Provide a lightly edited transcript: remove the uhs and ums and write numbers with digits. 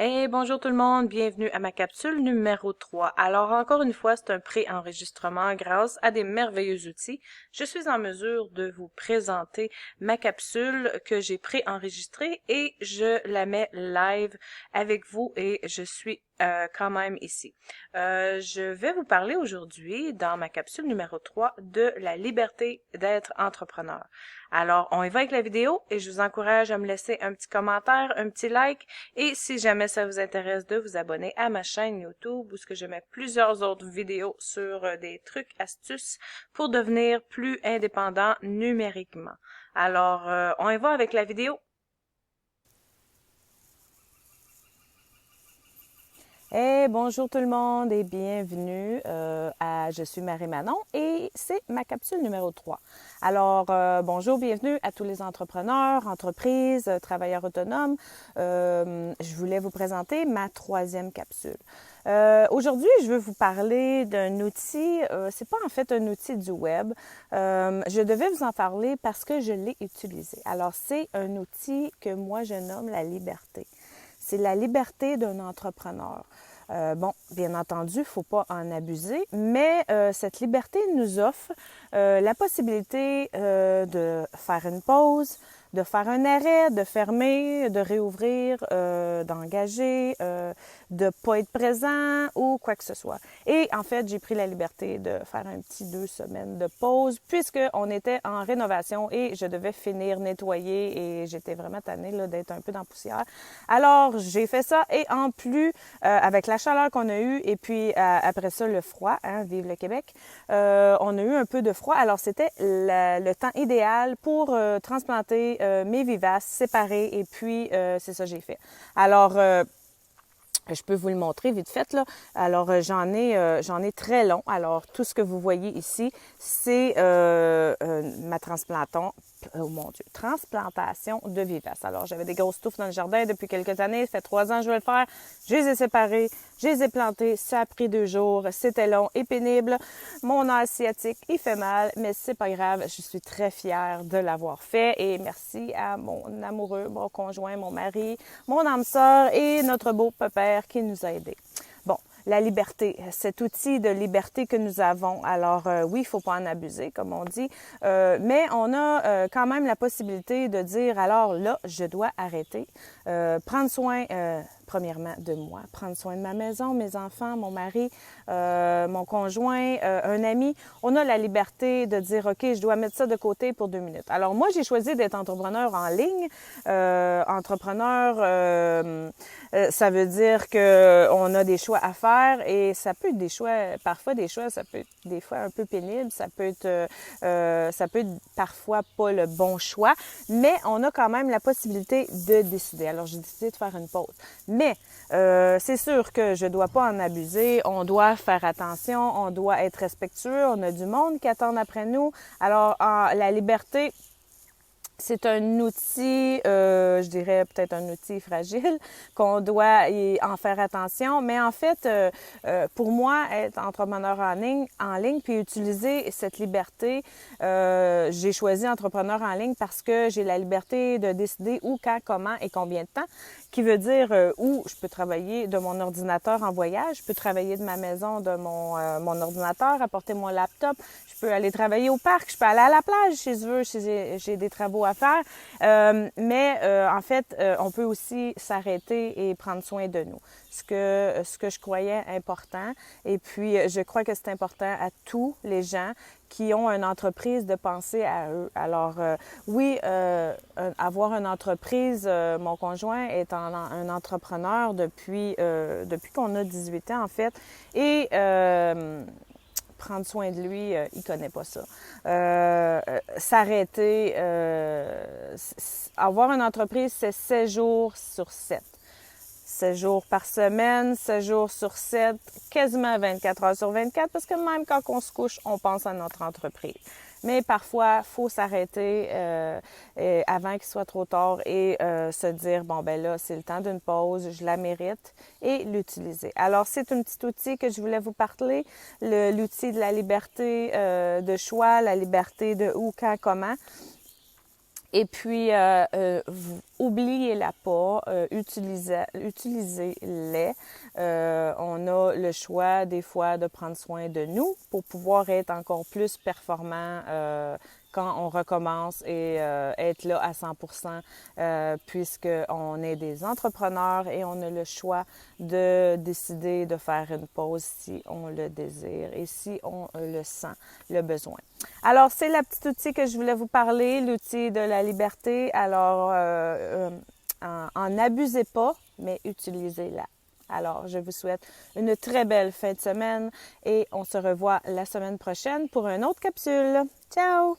Hey, bonjour tout le monde, bienvenue à ma capsule numéro 3. Alors encore une fois, c'est un pré-enregistrement grâce à des merveilleux outils. Je suis en mesure de vous présenter ma capsule que j'ai pré-enregistrée et je la mets live avec vous et je suis quand même ici. Je vais vous parler aujourd'hui dans ma capsule numéro 3 de la liberté d'être entrepreneur. Alors, on y va avec la vidéo et je vous encourage à me laisser un petit commentaire, un petit like et si jamais ça vous intéresse de vous abonner à ma chaîne YouTube où ce que je mets plusieurs autres vidéos sur des trucs, astuces pour devenir plus indépendant numériquement. Alors, on y va avec la vidéo. Hey, bonjour tout le monde et bienvenue à Je suis Marie Manon et c'est ma capsule numéro 3. Alors, bonjour, bienvenue à tous les entrepreneurs, entreprises, travailleurs autonomes. Je voulais vous présenter ma troisième capsule. Aujourd'hui, je veux vous parler d'un outil, c'est pas en fait un outil du web. Je devais vous en parler parce que je l'ai utilisé. Alors, c'est un outil que moi je nomme la liberté. C'est la liberté d'un entrepreneur. Bon, bien entendu, il ne faut pas en abuser, mais cette liberté nous offre la possibilité de faire une pause, de faire un arrêt, de fermer, de réouvrir, d'engager, de ne pas être présent ou quoi que ce soit. Et en fait, j'ai pris la liberté de faire un petit 2 semaines de pause puisqu'on était en rénovation et je devais finir nettoyer et j'étais vraiment tannée là, d'être un peu dans la poussière. Alors, j'ai fait ça et en plus, avec la chaleur qu'on a eue et puis après ça, le froid, hein, vive le Québec, on a eu un peu de froid. Alors, c'était le temps idéal pour transplanter mes vivaces, séparer et puis c'est ça que j'ai fait. Alors, je peux vous le montrer vite fait là. Alors j'en ai très long. Alors tout ce que vous voyez ici, c'est ma transplantation de vivaces. Alors j'avais des grosses touffes dans le jardin depuis quelques années. Ça fait 3 ans que je vais le faire. Je les ai séparées, je les ai plantées. Ça a pris 2 jours. C'était long et pénible. Mon os sciatique, il fait mal, mais c'est pas grave. Je suis très fière de l'avoir fait et merci à mon amoureux, mon conjoint, mon mari, mon âme sœur et notre beau pépère qui nous a aidés. Bon, la liberté, cet outil de liberté que nous avons. Alors oui, il ne faut pas en abuser, comme on dit, mais on a quand même la possibilité de dire, alors là, je dois arrêter, prendre soin premièrement de moi, prendre soin de ma maison, mes enfants, mon mari, mon conjoint, un ami. On a la liberté de dire, OK, je dois mettre ça de côté pour 2 minutes. Alors moi, j'ai choisi d'être entrepreneur en ligne. Ça veut dire qu'on a des choix à faire et ça peut être des choix, parfois des choix, ça peut être des fois un peu pénible, ça peut être parfois pas le bon choix, mais on a quand même la possibilité de décider. Alors j'ai décidé de faire une pause. Mais c'est sûr que je dois pas en abuser, on doit faire attention, on doit être respectueux, on a du monde qui attend après nous. Alors la liberté, c'est un outil, je dirais peut-être un outil fragile, qu'on doit en faire attention. Mais en fait, pour moi, être entrepreneur en ligne, puis utiliser cette liberté, j'ai choisi entrepreneur en ligne parce que j'ai la liberté de décider où, quand, comment et combien de temps, qui veut dire où je peux travailler de mon ordinateur en voyage, je peux travailler de ma maison, de mon ordinateur, apporter mon laptop, je peux aller travailler au parc, je peux aller à la plage si je veux, si j'ai des travaux à faire. Mais en fait, on peut aussi s'arrêter et prendre soin de nous. Ce que je croyais important. Et puis, je crois que c'est important à tous les gens qui ont une entreprise de penser à eux. Alors, oui, avoir une entreprise, mon conjoint est un entrepreneur depuis qu'on a 18 ans, en fait. Et prendre soin de lui, il connaît pas ça. S'arrêter, avoir une entreprise, c'est 7 jours sur 7. 7 jours par semaine, 7 jours sur 7, quasiment 24 heures sur 24, parce que même quand on se couche, on pense à notre entreprise. Mais parfois, il faut s'arrêter avant qu'il soit trop tard et se dire, bon, ben là, c'est le temps d'une pause, je la mérite, et l'utiliser. Alors, c'est un petit outil que je voulais vous parler, l'outil de la liberté de choix, la liberté de où, quand, comment. Et puis, oubliez-la pas, utilisez-les. On a le choix des fois de prendre soin de nous pour pouvoir être encore plus performant quand on recommence et être là à 100%, puisqu'on est des entrepreneurs et on a le choix de décider de faire une pause si on le désire et si on le sent, le besoin. Alors, c'est la petite outil que je voulais vous parler, l'outil de la liberté. Alors, en abusez pas, mais utilisez-la. Alors, je vous souhaite une très belle fin de semaine et on se revoit la semaine prochaine pour une autre capsule. Ciao!